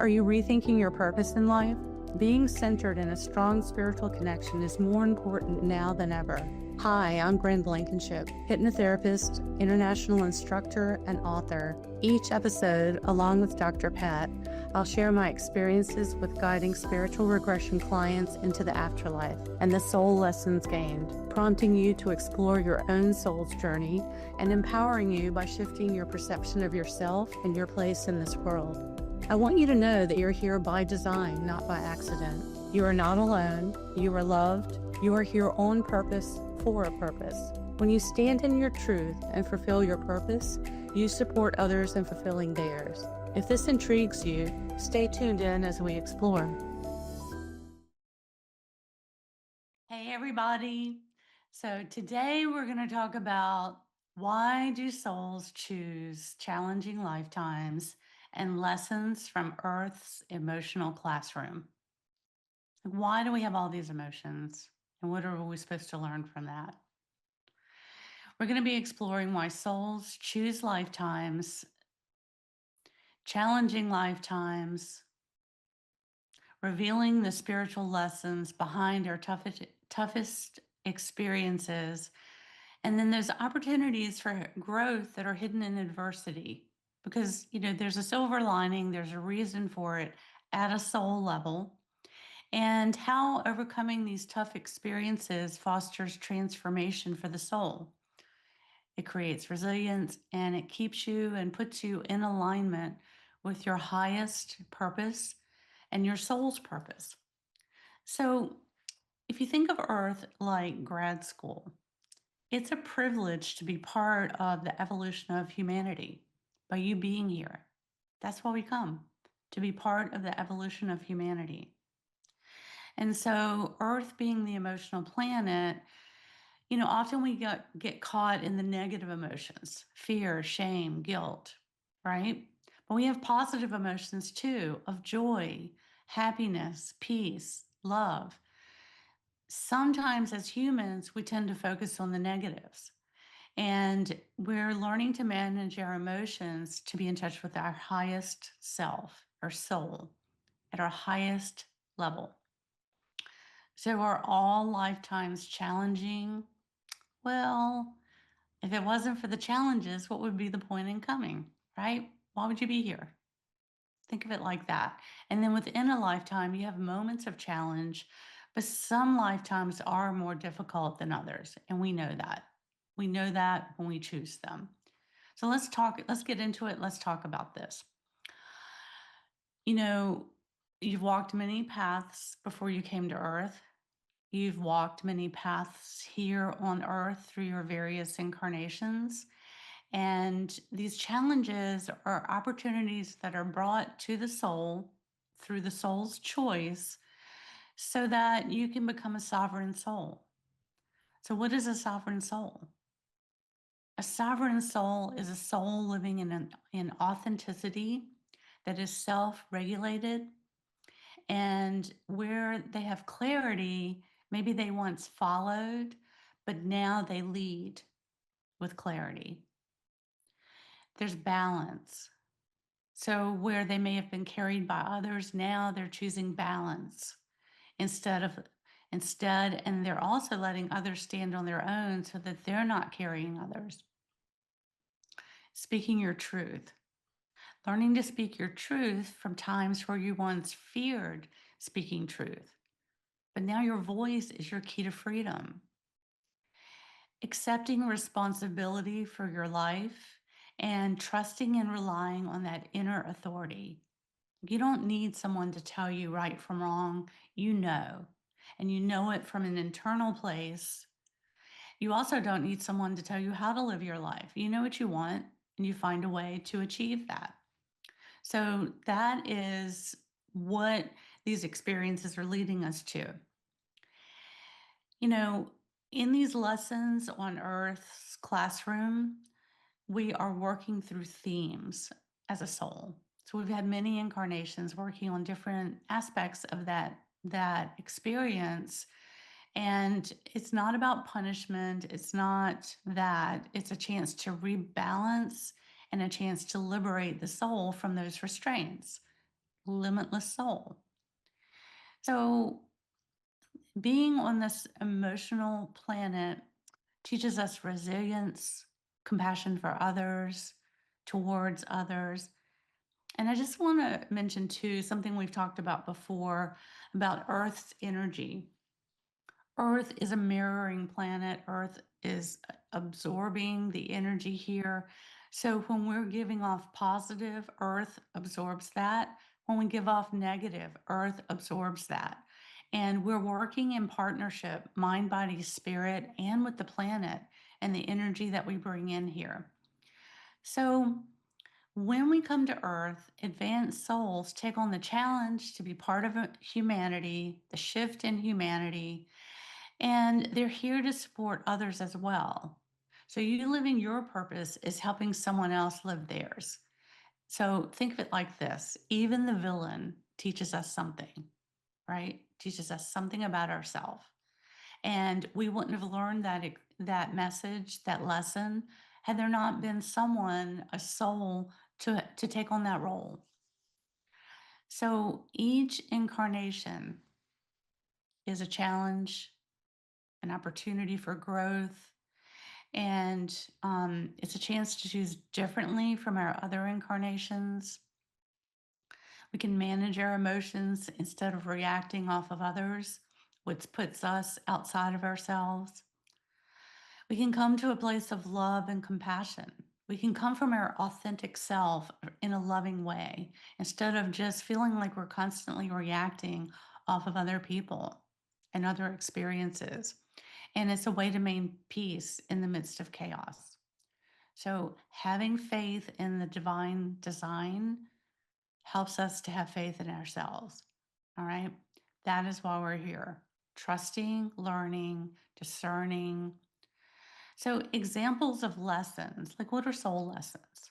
Are you rethinking your purpose in life? Being centered in a strong spiritual connection is more important now than ever. Hi, I'm Bryn Blankinship, hypnotherapist, international instructor, and author. Each episode, along with Dr. Pat, I'll share my experiences with guiding spiritual regression clients into the afterlife and the soul lessons gained, prompting you to explore your own soul's journey and empowering you by shifting your perception of yourself and your place in this world. I want you to know that you're here by design, not by accident. You are not alone. You are loved. You are here on purpose, for a purpose. When you stand in your truth and fulfill your purpose, you support others in fulfilling theirs. If this intrigues you, stay tuned in as we explore. Hey, everybody. So today we're going to talk about why do souls choose challenging lifetimes and lessons from Earth's emotional classroom. Why do we have all these emotions? And what are we supposed to learn from that? We're going to be exploring why souls choose lifetimes, challenging lifetimes, revealing the spiritual lessons behind our toughest experiences, and then those opportunities for growth that are hidden in adversity. Because, there's a silver lining, there's a reason for it at a soul level, and how overcoming these tough experiences fosters transformation for the soul. It creates resilience and it keeps you and puts you in alignment with your highest purpose and your soul's purpose. So, if you think of Earth like grad school, it's a privilege to be part of the evolution of humanity by you being here. That's why we come, to be part of the evolution of humanity. And so, Earth being the emotional planet, often we get caught in the negative emotions, fear, shame, guilt, right? But we have positive emotions too, of joy, happiness, peace, love. Sometimes as humans, we tend to focus on the negatives. And we're learning to manage our emotions to be in touch with our highest self, our soul, at our highest level. So, are all lifetimes challenging? Well, if it wasn't for the challenges, what would be the point in coming, right? Why would you be here? Think of it like that. And then within a lifetime, you have moments of challenge, but some lifetimes are more difficult than others. And we know that. We know that when we choose them. So let's get into it. Let's talk about this. You've walked many paths before you came to Earth. You've walked many paths here on Earth through your various incarnations. And these challenges are opportunities that are brought to the soul through the soul's choice so that you can become a sovereign soul. So, what is a sovereign soul? A sovereign soul is a soul living in authenticity that is self-regulated, and where they have clarity. Maybe they once followed, but now they lead with clarity. There's balance. So where they may have been carried by others, now they're choosing balance instead, and they're also letting others stand on their own so that they're not carrying others. Speaking your truth. Learning to speak your truth from times where you once feared speaking truth. But now your voice is your key to freedom. Accepting responsibility for your life and trusting and relying on that inner authority. You don't need someone to tell you right from wrong. You know, and you know it from an internal place. You also don't need someone to tell you how to live your life. You know what you want, and you find a way to achieve that. So that is what these experiences are leading us to. In these lessons on Earth's classroom, we are working through themes as a soul. So we've had many incarnations working on different aspects of that experience. And it's not about punishment. It's not that. It's a chance to rebalance and a chance to liberate the soul from those restraints. limitless soul. So, being on this emotional planet teaches us resilience, compassion for others, towards others. And I just want to mention, too, something we've talked about before about Earth's energy. Earth is a mirroring planet. Earth is absorbing the energy here. So when we're giving off positive, Earth absorbs that. When we give off negative, Earth absorbs that. And we're working in partnership, mind, body, spirit, and with the planet and the energy that we bring in here. So when we come to Earth, advanced souls take on the challenge to be part of humanity, the shift in humanity, and they're here to support others as well. So you living your purpose is helping someone else live theirs. So think of it like this: even the villain teaches us something, right? Teaches us something about ourselves. And we wouldn't have learned that message, that lesson, had there not been someone, a soul, to take on that role. So each incarnation is a challenge, an opportunity for growth, and it's a chance to choose differently from our other incarnations. We can manage our emotions instead of reacting off of others, which puts us outside of ourselves. We can come to a place of love and compassion. We can come from our authentic self in a loving way instead of just feeling like we're constantly reacting off of other people and other experiences. And it's a way to maintain peace in the midst of chaos. So, having faith in the divine design helps us to have faith in ourselves. All right. That is why we're here: trusting, learning, discerning. So, examples of lessons, like what are soul lessons?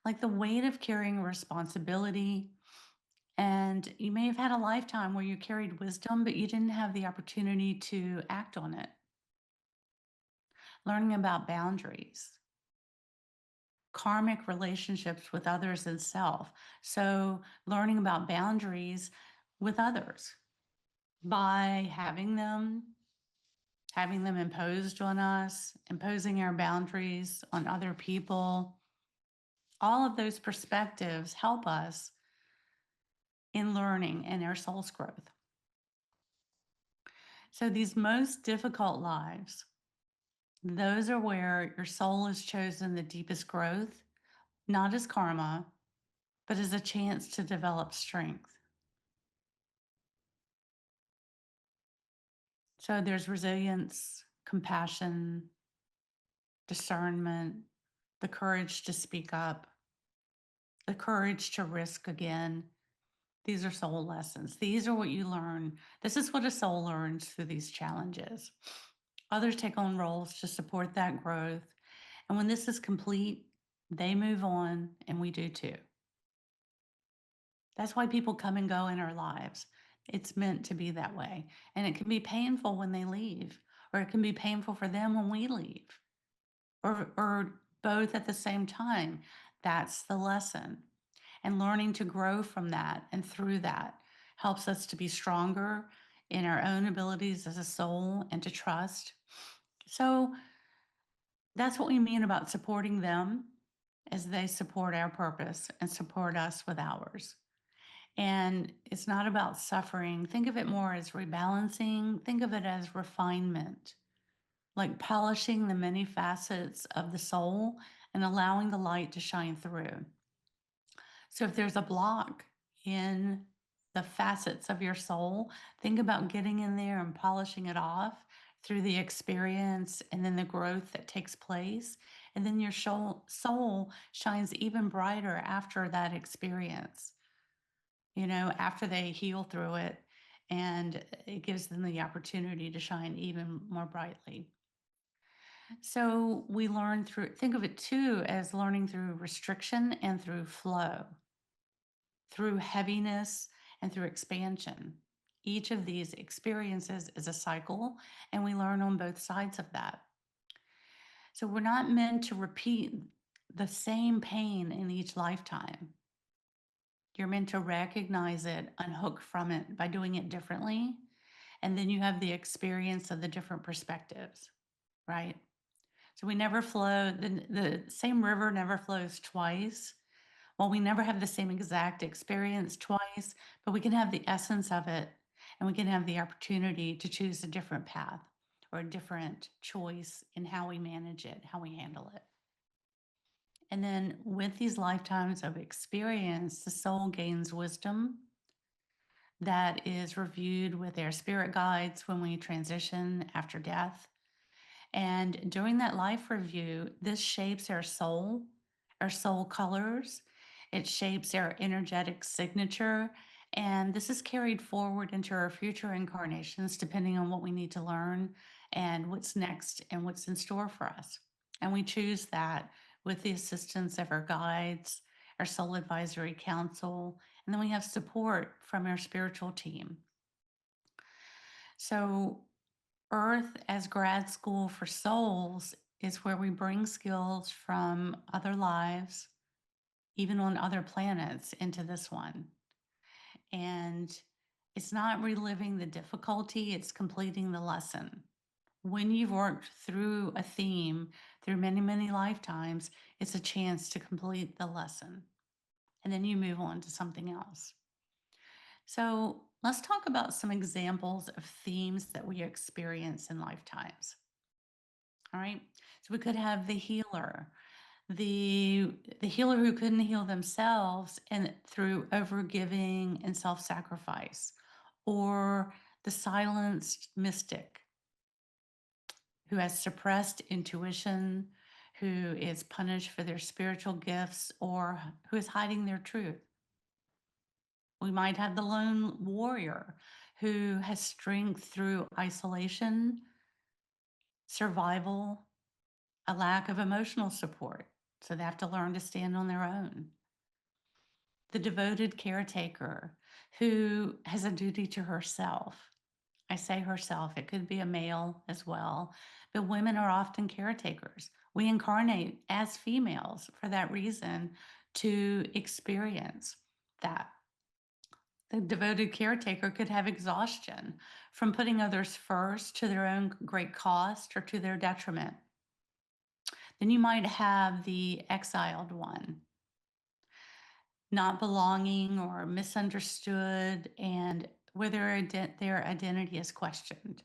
Like the weight of carrying responsibility. And you may have had a lifetime where you carried wisdom, but you didn't have the opportunity to act on it. Learning about boundaries, karmic relationships with others and self. So, learning about boundaries with others by having them imposed on us, imposing our boundaries on other people. All of those perspectives help us in learning and our soul's growth. So, these most difficult lives, those are where your soul has chosen the deepest growth, not as karma, but as a chance to develop strength. So, there's resilience, compassion, discernment, the courage to speak up, the courage to risk again. These are soul lessons. These are what you learn. This is what a soul learns through these challenges. Others take on roles to support that growth. And when this is complete, they move on, and we do too. That's why people come and go in our lives. It's meant to be that way. And it can be painful when they leave, or it can be painful for them when we leave, or both at the same time. That's the lesson. And learning to grow from that and through that helps us to be stronger in our own abilities as a soul and to trust. So that's what we mean about supporting them as they support our purpose and support us with ours. And it's not about suffering. Think of it more as rebalancing. Think of it as refinement, like polishing the many facets of the soul and allowing the light to shine through. So if there's a block in the facets of your soul, think about getting in there and polishing it off through the experience and then the growth that takes place. And then your soul shines even brighter after that experience, after they heal through it. And it gives them the opportunity to shine even more brightly. So we learn through, think of it too as learning through restriction and through flow, through heaviness and through expansion. Each of these experiences is a cycle, and we learn on both sides of that. So we're not meant to repeat the same pain in each lifetime. You're meant to recognize it, unhook from it by doing it differently. And then you have the experience of the different perspectives, right? So we never flow, the same river never flows twice. Well, we never have the same exact experience twice, but we can have the essence of it, and we can have the opportunity to choose a different path or a different choice in how we manage it, how we handle it. And then with these lifetimes of experience, the soul gains wisdom that is reviewed with their spirit guides when we transition after death. And during that life review, this shapes our soul colors, it shapes our energetic signature. And this is carried forward into our future incarnations, depending on what we need to learn and what's next and what's in store for us. And we choose that with the assistance of our guides, our soul advisory council, and then we have support from our spiritual team. So Earth as grad school for souls is where we bring skills from other lives, even on other planets, into this one. And it's not reliving the difficulty, it's completing the lesson. When you've worked through a theme through many, many lifetimes, it's a chance to complete the lesson. And then you move on to something else. So let's talk about some examples of themes that we experience in lifetimes. All right. So we could have the healer, the healer who couldn't heal themselves and through overgiving and self-sacrifice, or the silenced mystic who has suppressed intuition, who is punished for their spiritual gifts, or who is hiding their truth. We might have the lone warrior who has strength through isolation, survival, a lack of emotional support. So they have to learn to stand on their own. The devoted caretaker who has a duty to herself. I say herself, it could be a male as well, but women are often caretakers. We incarnate as females for that reason to experience that. The devoted caretaker could have exhaustion from putting others first to their own great cost or to their detriment. Then you might have the exiled one, not belonging or misunderstood, and where their identity is questioned.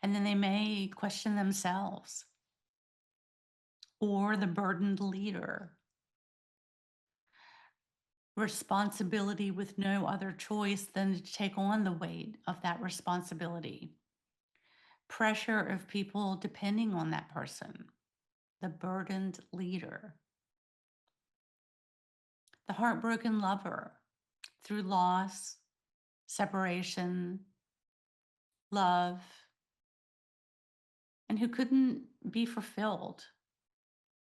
And then they may question themselves. Or the burdened leader, responsibility with no other choice than to take on the weight of that responsibility. Pressure of people depending on that person, the burdened leader. The heartbroken lover, through loss, separation, love, and who couldn't be fulfilled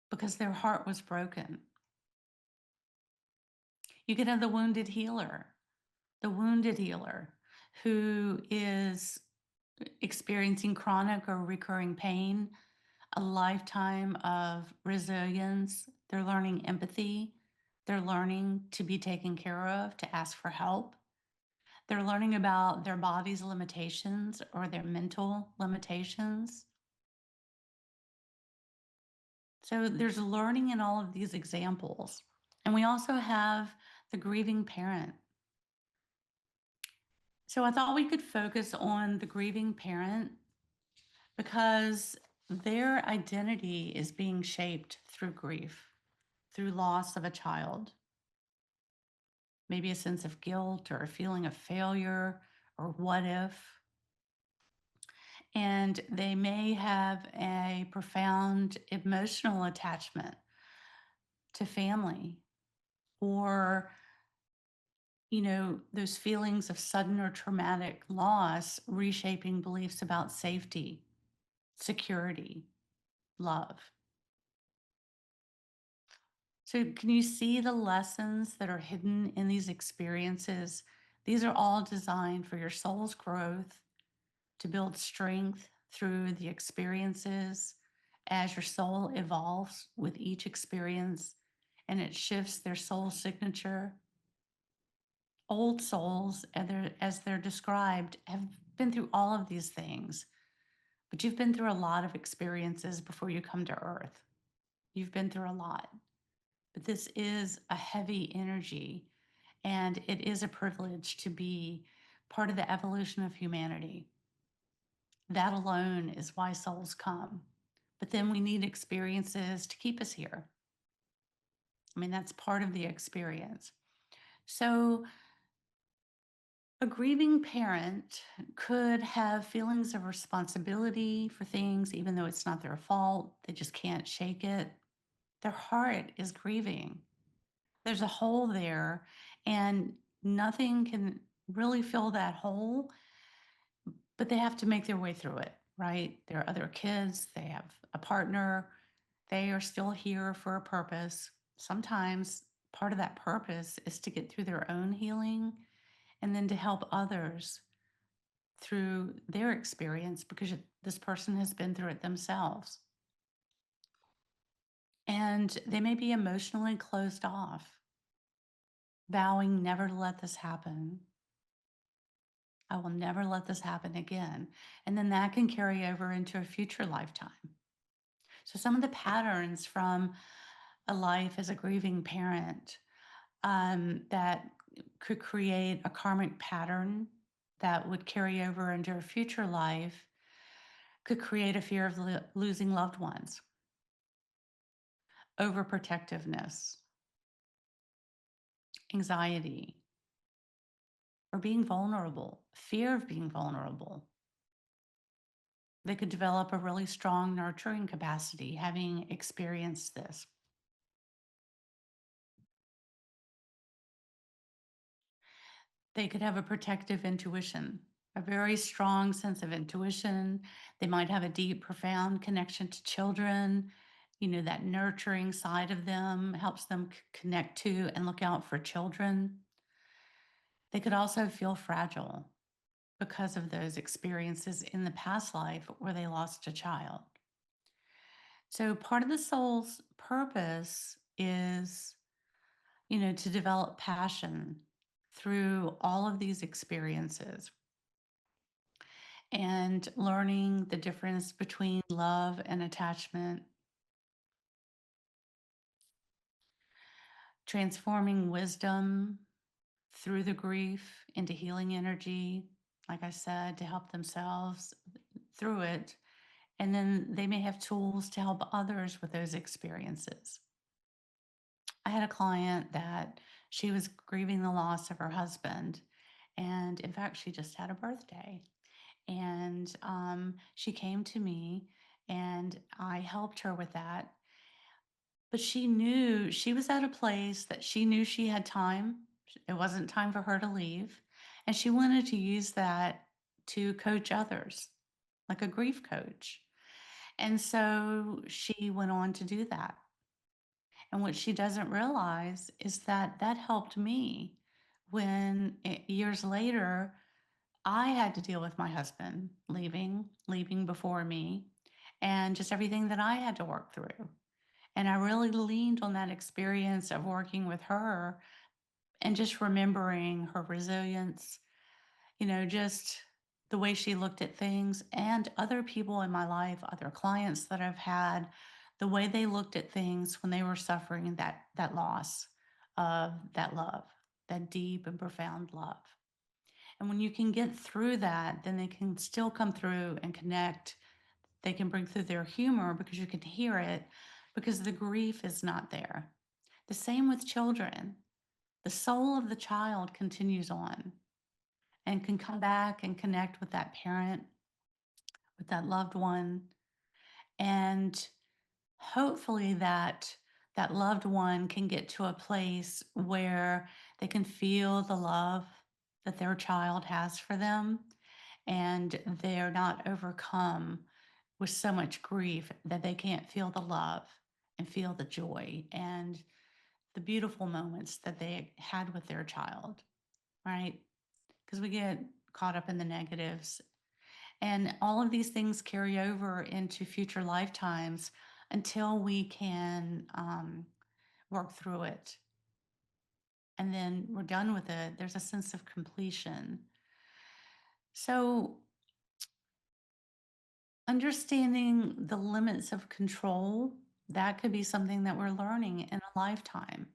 because their heart was broken. You could have the wounded healer who is experiencing chronic or recurring pain, a lifetime of resilience. They're learning empathy. They're learning to be taken care of, to ask for help. They're learning about their body's limitations or their mental limitations. So there's learning in all of these examples. And we also have the grieving parent. So I thought we could focus on the grieving parent because their identity is being shaped through grief, through loss of a child, maybe a sense of guilt or a feeling of failure or what if. And they may have a profound emotional attachment to family, or those feelings of sudden or traumatic loss reshaping beliefs about safety, security, love. So, can you see the lessons that are hidden in these experiences? These are all designed for your soul's growth, to build strength through the experiences as your soul evolves with each experience and it shifts their soul signature. Old souls, as they're described, have been through all of these things, but you've been through a lot of experiences before you come to Earth. You've been through a lot, but this is a heavy energy, and it is a privilege to be part of the evolution of humanity. That alone is why souls come. But then we need experiences to keep us here. I mean, that's part of the experience. So, a grieving parent could have feelings of responsibility for things, even though it's not their fault. They just can't shake it. Their heart is grieving. There's a hole there, and nothing can really fill that hole, but they have to make their way through it, right? There are other kids, they have a partner, they are still here for a purpose. Sometimes part of that purpose is to get through their own healing and then to help others through their experience because this person has been through it themselves. And they may be emotionally closed off, vowing never to let this happen. I will never let this happen again. And then that can carry over into a future lifetime. So, some of the patterns from a life as a grieving parent that could create a karmic pattern that would carry over into a future life could create a fear of losing loved ones, overprotectiveness, anxiety, or being vulnerable, fear of being vulnerable. They could develop a really strong nurturing capacity having experienced this. They could have a protective intuition, a very strong sense of intuition. They might have a deep, profound connection to children. You know, that nurturing side of them helps them connect to and look out for children. They could also feel fragile because of those experiences in the past life where they lost a child. So, part of the soul's purpose is, you know, to develop passion through all of these experiences and learning the difference between love and attachment, transforming wisdom through the grief into healing energy, like I said, to help themselves through it. And then they may have tools to help others with those experiences. I had a client that she was grieving the loss of her husband. And in fact, she just had a birthday. And she came to me and I helped her with that. But she knew she was at a place that she knew she had time. It wasn't time for her to leave. And she wanted to use that to coach others, like a grief coach. And so she went on to do that. And what she doesn't realize is that that helped me when years later I had to deal with my husband leaving before me, and just everything that I had to work through. And I really leaned on that experience of working with her and just remembering her resilience, you know, just the way she looked at things and other people in my life, other clients that I've had, the way they looked at things when they were suffering that loss of that love, that deep and profound love. And when you can get through that, then they can still come through and connect. They can bring through their humor because you can hear it because the grief is not there. The same with children. The soul of the child continues on and can come back and connect with that parent, with that loved one. And hopefully that loved one can get to a place where they can feel the love that their child has for them and they're not overcome with so much grief that they can't feel the love and feel the joy and the beautiful moments that they had with their child, right? Because we get caught up in the negatives. And all of these things carry over into future lifetimes until we can work through it. and then we're done with it, there's a sense of completion. So, understanding the limits of control, that could be something that we're learning in a lifetime.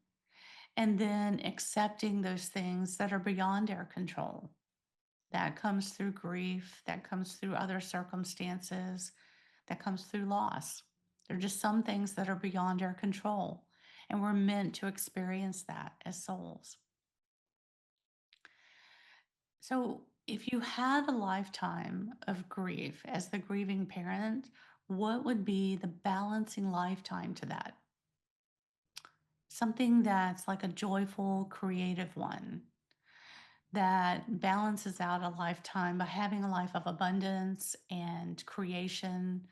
And then accepting those things that are beyond our control. That comes through grief, that comes through other circumstances, that comes through loss. There are just some things that are beyond our control, and we're meant to experience that as souls. So, if you had a lifetime of grief as the grieving parent, what would be the balancing lifetime to that? Something that's like a joyful, creative one that balances out a lifetime by having a life of abundance and creation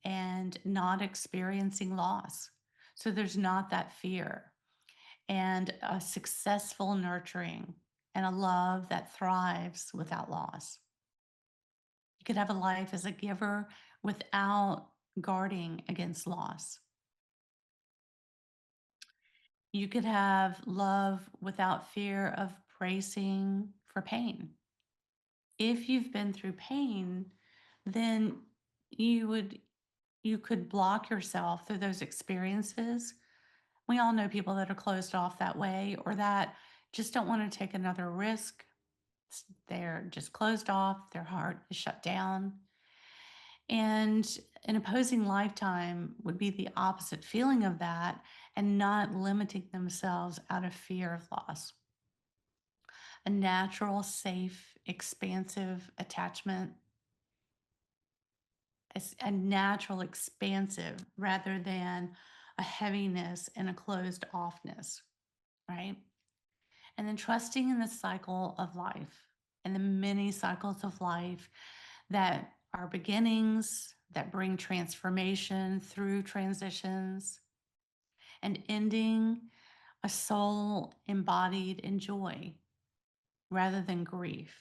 and not experiencing loss. So there's not that fear, and a successful nurturing and a love that thrives without loss. You could have a life as a giver without guarding against loss. You could have love without fear of bracing for pain. If you've been through pain, then you would you could block yourself through those experiences. We all know people that are closed off that way, or that just don't want to take another risk. They're just closed off, their heart is shut down. And an opposing lifetime would be the opposite feeling of that, and not limiting themselves out of fear of loss. A natural, safe, expansive attachment, a natural, expansive rather than a heaviness and a closed offness, right? And then trusting in the cycle of life and the many cycles of life that are beginnings that bring transformation through transitions, and ending a soul embodied in joy rather than grief.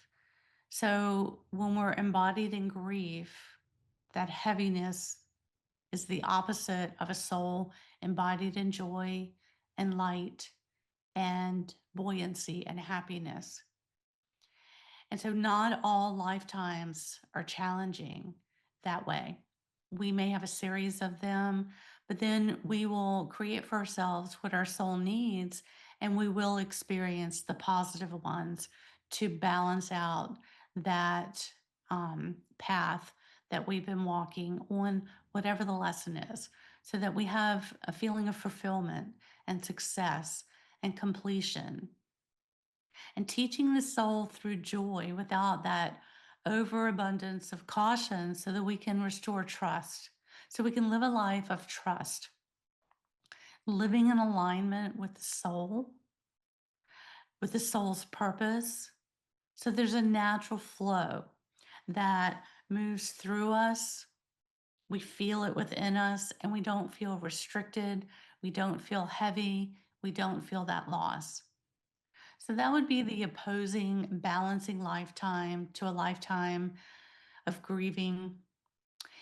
So when we're embodied in grief, that heaviness is the opposite of a soul embodied in joy and light and buoyancy and happiness. And so, not all lifetimes are challenging that way. We may have a series of them, but then we will create for ourselves what our soul needs, and we will experience the positive ones to balance out that path that we've been walking on, whatever the lesson is, so that we have a feeling of fulfillment and success and completion, and teaching the soul through joy without that overabundance of caution, so that we can restore trust, so we can live a life of trust, living in alignment with the soul's purpose. So there's a natural flow that moves through us. We feel it within us, and we don't feel restricted. We don't feel heavy. We don't feel that loss. So that would be the opposing, balancing lifetime to a lifetime of grieving.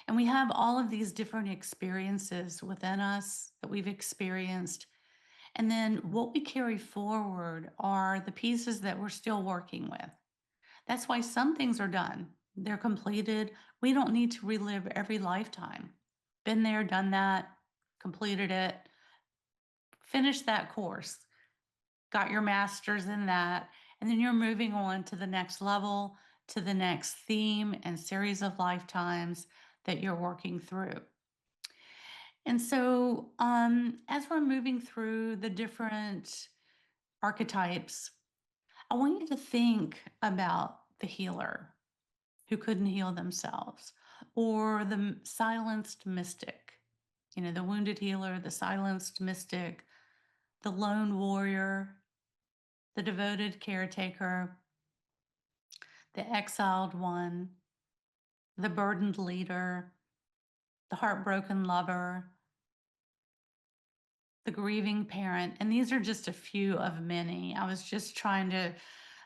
And we have all of these different experiences within us that we've experienced. And then what we carry forward are the pieces that we're still working with. That's why some things are done, they're completed. We don't need to relive every lifetime. Been there, done that, completed it, finished that course, got your master's in that, and then you're moving on to the next level, to the next theme and series of lifetimes that you're working through. And so, as we're moving through the different archetypes, I want you to think about the healer who couldn't heal themselves, or the silenced mystic, the wounded healer, the silenced mystic, the lone warrior, the devoted caretaker, the exiled one, the burdened leader, the heartbroken lover, the grieving parent. And these are just a few of many. I was just trying to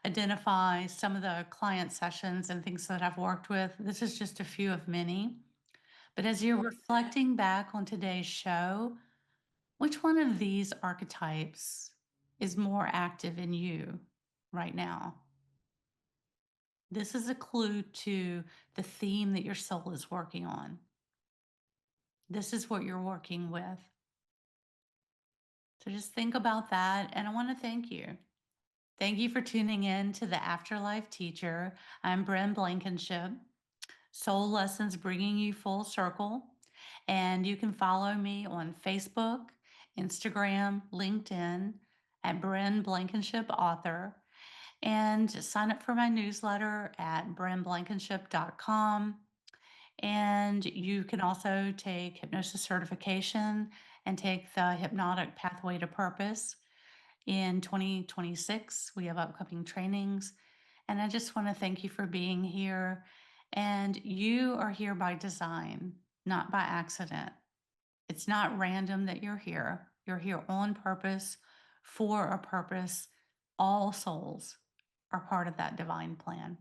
identify some of the client sessions and things that I've worked with. This is just a few of many. But as you're reflecting back on today's show, which one of these archetypes is more active in you right now. This is a clue to the theme that your soul is working on. This is what you're working with. So just think about that. And I want to thank you. Thank you for tuning in to the Afterlife Teacher. I'm Bryn Blankinship. Soul Lessons bringing you full circle. And you can follow me on Facebook, Instagram, LinkedIn at Bryn Blankinship Author. And sign up for my newsletter at brynblankinship.com. And you can also take hypnosis certification and take the Hypnotic Pathway to Purpose. In 2026, we have upcoming trainings. And I just want to thank you for being here. And you are here by design, not by accident. It's not random that you're here. You're here on purpose, for a purpose. All souls are part of that divine plan.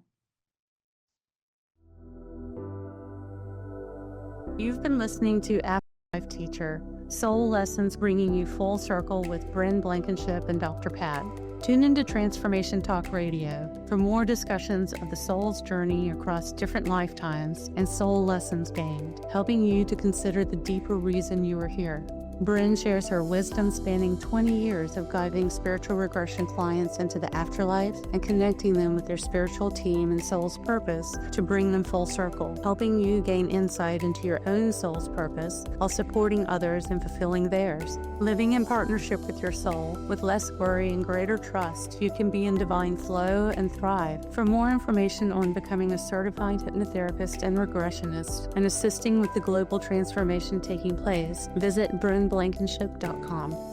You've been listening to Afterlife Teacher, Soul Lessons bringing you full circle with Bryn Blankinship and Dr. Pat. Tune into Transformation Talk Radio for more discussions of the soul's journey across different lifetimes and soul lessons gained, helping you to consider the deeper reason you are here. Bryn shares her wisdom spanning 20 years of guiding spiritual regression clients into the afterlife and connecting them with their spiritual team and soul's purpose to bring them full circle, helping you gain insight into your own soul's purpose while supporting others in fulfilling theirs. Living in partnership with your soul, with less worry and greater trust, you can be in divine flow and thrive. For more information on becoming a certified hypnotherapist and regressionist and assisting with the global transformation taking place, visit brynblankinship.com.